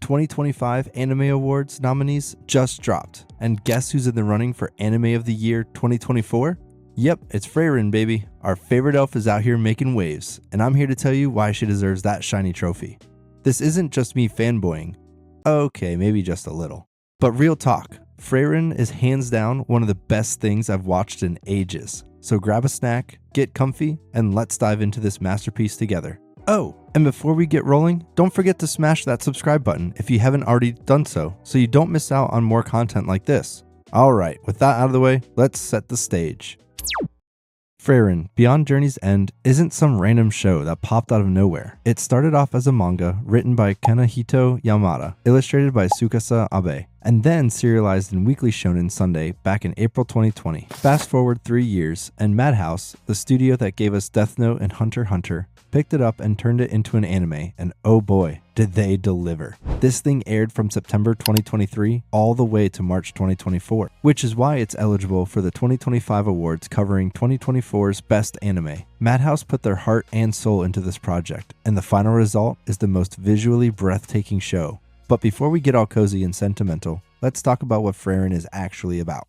2025 Anime Awards nominees just dropped, and guess who's in the running for Anime of the Year 2024? Yep, it's Frieren, baby. Our favorite elf is out here making waves, and I'm here to tell you why she deserves that shiny trophy. This isn't just me fanboying. Okay, maybe just a little. But real talk, Frieren is hands down one of the best things I've watched in ages. So grab a snack, get comfy, and let's dive into this masterpiece together. Oh, and before we get rolling, don't forget to smash that subscribe button if you haven't already done so you don't miss out on more content like this. Alright, with that out of the way, let's set the stage. Frieren, Beyond Journey's End isn't some random show that popped out of nowhere. It started off as a manga written by Kanahito Yamada, illustrated by Tsukasa Abe, and then serialized in Weekly Shonen Sunday back in April 2020. Fast forward 3 years, and Madhouse, the studio that gave us Death Note and Hunter x Hunter, picked it up and turned it into an anime, and oh boy, did they deliver. This thing aired from September 2023 all the way to March 2024, which is why it's eligible for the 2025 awards covering 2024's Best Anime. Madhouse put their heart and soul into this project, and the final result is the most visually breathtaking show. But before we get all cozy and sentimental, let's talk about what Frieren is actually about.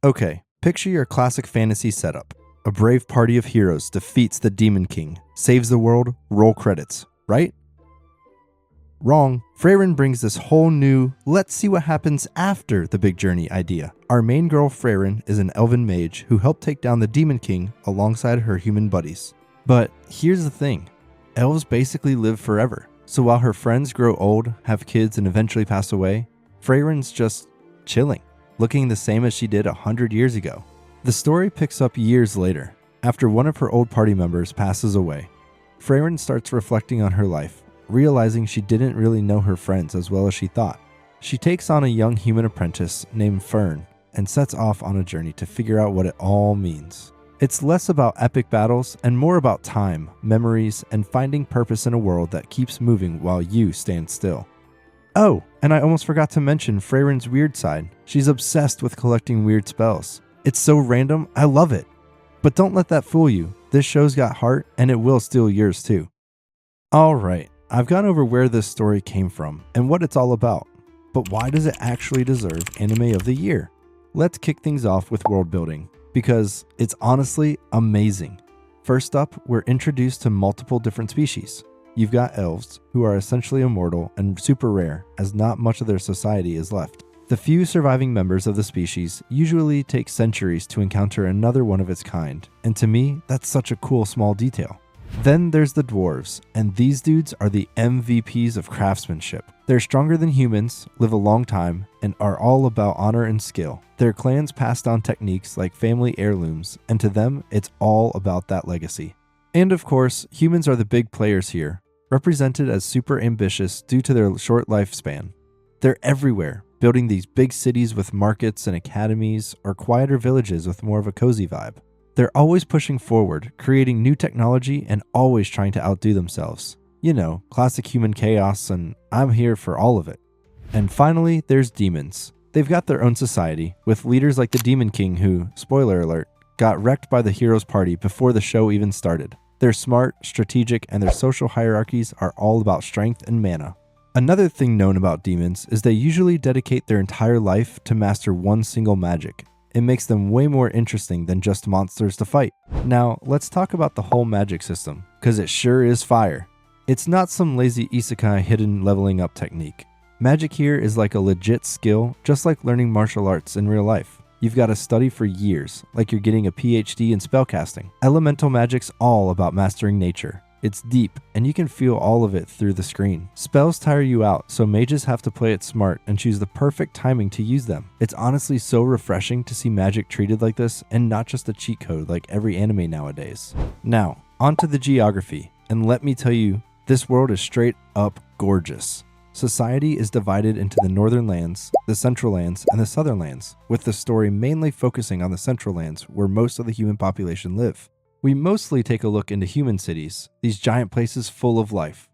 Okay, picture your classic fantasy setup. A brave party of heroes defeats the Demon King, saves the world, roll credits, right? Wrong. Frieren brings this whole new, let's see what happens after the big journey idea. Our main girl Frieren is an elven mage who helped take down the Demon King alongside her human buddies. But here's the thing, elves basically live forever. So while her friends grow old, have kids, and eventually pass away, Frieren's just chilling, looking the same as she did 100 years ago. The story picks up years later, after one of her old party members passes away. Frieren starts reflecting on her life, realizing she didn't really know her friends as well as she thought. She takes on a young human apprentice named Fern and sets off on a journey to figure out what it all means. It's less about epic battles and more about time, memories, and finding purpose in a world that keeps moving while you stand still. Oh, and I almost forgot to mention Frieren's weird side. She's obsessed with collecting weird spells. It's so random, I love it. But don't let that fool you. This show's got heart, and it will steal yours too. Alright, I've gone over where this story came from and what it's all about. But why does it actually deserve Anime of the Year? Let's kick things off with world building, because it's honestly amazing. First up, we're introduced to multiple different species. You've got elves, who are essentially immortal and super rare, as not much of their society is left. The few surviving members of the species usually take centuries to encounter another one of its kind, and to me, that's such a cool small detail. Then there's the dwarves, and these dudes are the MVPs of craftsmanship. They're stronger than humans, live a long time, and are all about honor and skill. Their clans passed on techniques like family heirlooms, and to them, it's all about that legacy. And of course, humans are the big players here, represented as super ambitious due to their short lifespan. They're everywhere, building these big cities with markets and academies, or quieter villages with more of a cozy vibe. They're always pushing forward, creating new technology, and always trying to outdo themselves. You know, classic human chaos, and I'm here for all of it. And finally, there's demons. They've got their own society, with leaders like the Demon King who, spoiler alert, got wrecked by the hero's party before the show even started. They're smart, strategic, and their social hierarchies are all about strength and mana. Another thing known about demons is they usually dedicate their entire life to master one single magic. It makes them way more interesting than just monsters to fight. Now, let's talk about the whole magic system, cause it sure is fire. It's not some lazy isekai hidden leveling up technique. Magic here is like a legit skill, just like learning martial arts in real life. You've got to study for years, like you're getting a PhD in spellcasting. Elemental magic's all about mastering nature. It's deep, and you can feel all of it through the screen. Spells tire you out, so mages have to play it smart and choose the perfect timing to use them. It's honestly so refreshing to see magic treated like this, and not just a cheat code like every anime nowadays. Now, onto the geography, and let me tell you, this world is straight up gorgeous. Society is divided into the northern lands, the central lands, and the southern lands, with the story mainly focusing on the central lands where most of the human population live. We mostly take a look into human cities, these giant places full of life.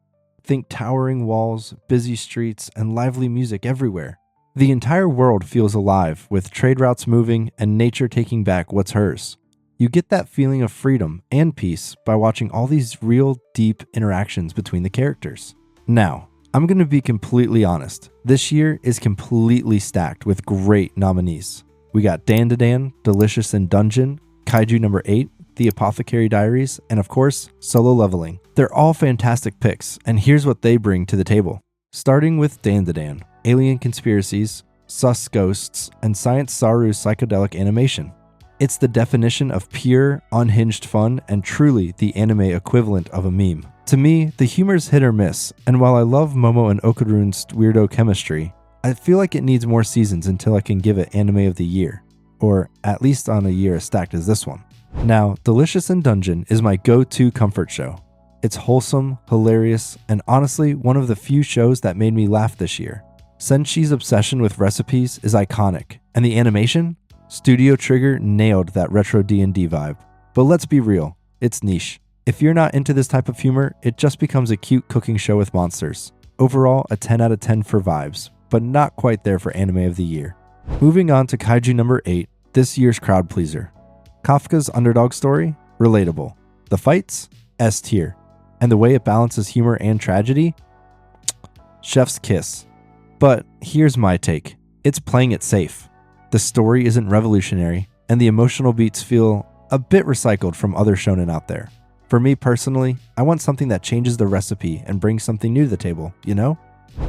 Think towering walls, busy streets, and lively music everywhere. The entire world feels alive, with trade routes moving and nature taking back what's hers. You get that feeling of freedom and peace by watching all these real, deep interactions between the characters. Now, I'm going to be completely honest. This year is completely stacked with great nominees. We got Dan, Delicious in Dungeon, Kaiju number 8, The Apothecary Diaries, and of course, Solo Leveling. They're all fantastic picks, and here's what they bring to the table. Starting with Dan, Alien Conspiracies, Sus Ghosts, and Science Saru psychedelic animation. It's the definition of pure, unhinged fun and truly the anime equivalent of a meme. To me, the humor's hit or miss, and while I love Momo and Okarun's weirdo chemistry, I feel like it needs more seasons until I can give it Anime of the Year, or at least on a year as stacked as this one. Now, Delicious in Dungeon is my go-to comfort show. It's wholesome, hilarious, and honestly one of the few shows that made me laugh this year. Senshi's obsession with recipes is iconic, and the animation? Studio Trigger nailed that retro D&D vibe. But let's be real, it's niche. If you're not into this type of humor, it just becomes a cute cooking show with monsters. Overall, a 10 out of 10 for vibes, but not quite there for Anime of the Year. Moving on to Kaiju number 8, this year's crowd pleaser. Kafka's underdog story? Relatable. The fights? S tier. And the way it balances humor and tragedy? Chef's kiss. But here's my take. It's playing it safe. The story isn't revolutionary, and the emotional beats feel a bit recycled from other shonen out there. For me personally, I want something that changes the recipe and brings something new to the table, you know?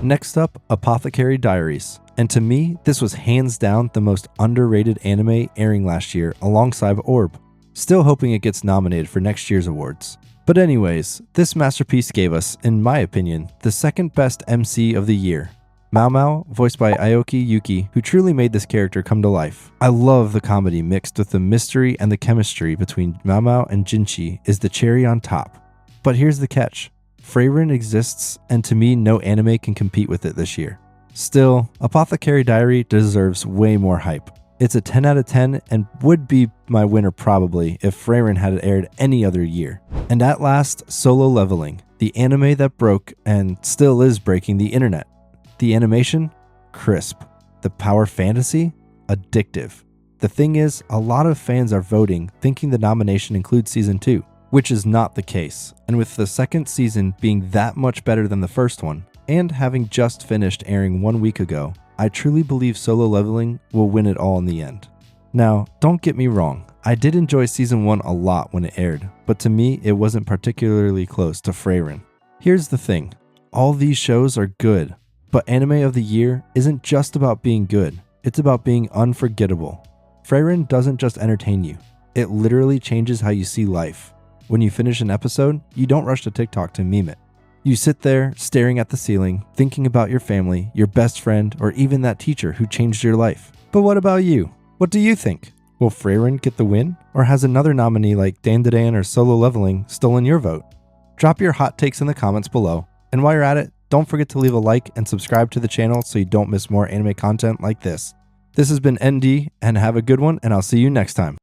Next up, Apothecary Diaries. And to me, this was hands down the most underrated anime airing last year alongside Orb. Still hoping it gets nominated for next year's awards. But anyways, this masterpiece gave us, in my opinion, the second best MC of the year. Mao Mao, voiced by Aoki Yuki, who truly made this character come to life. I love the comedy mixed with the mystery, and the chemistry between Mao Mao and Jinchi is the cherry on top. But here's the catch. Frieren exists, and to me, no anime can compete with it this year. Still, Apothecary Diary deserves way more hype. It's a 10 out of 10 and would be my winner probably if Frieren had aired any other year. And at last, Solo Leveling, the anime that broke and still is breaking the internet. The animation? Crisp. The power fantasy? Addictive. The thing is, a lot of fans are voting thinking the nomination includes season 2, which is not the case. And with the second season being that much better than the first one, and having just finished airing 1 week ago, I truly believe Solo Leveling will win it all in the end. Now, don't get me wrong, I did enjoy season 1 a lot when it aired, but to me it wasn't particularly close to Frieren. Here's the thing, all these shows are good, but Anime of the Year isn't just about being good, it's about being unforgettable. Frieren doesn't just entertain you, it literally changes how you see life. When you finish an episode, you don't rush to TikTok to meme it. You sit there, staring at the ceiling, thinking about your family, your best friend, or even that teacher who changed your life. But what about you? What do you think? Will Frieren get the win? Or has another nominee like Dan or Solo Leveling stolen your vote? Drop your hot takes in the comments below. And while you're at it, don't forget to leave a like and subscribe to the channel so you don't miss more anime content like this. This has been ND, and have a good one, and I'll see you next time.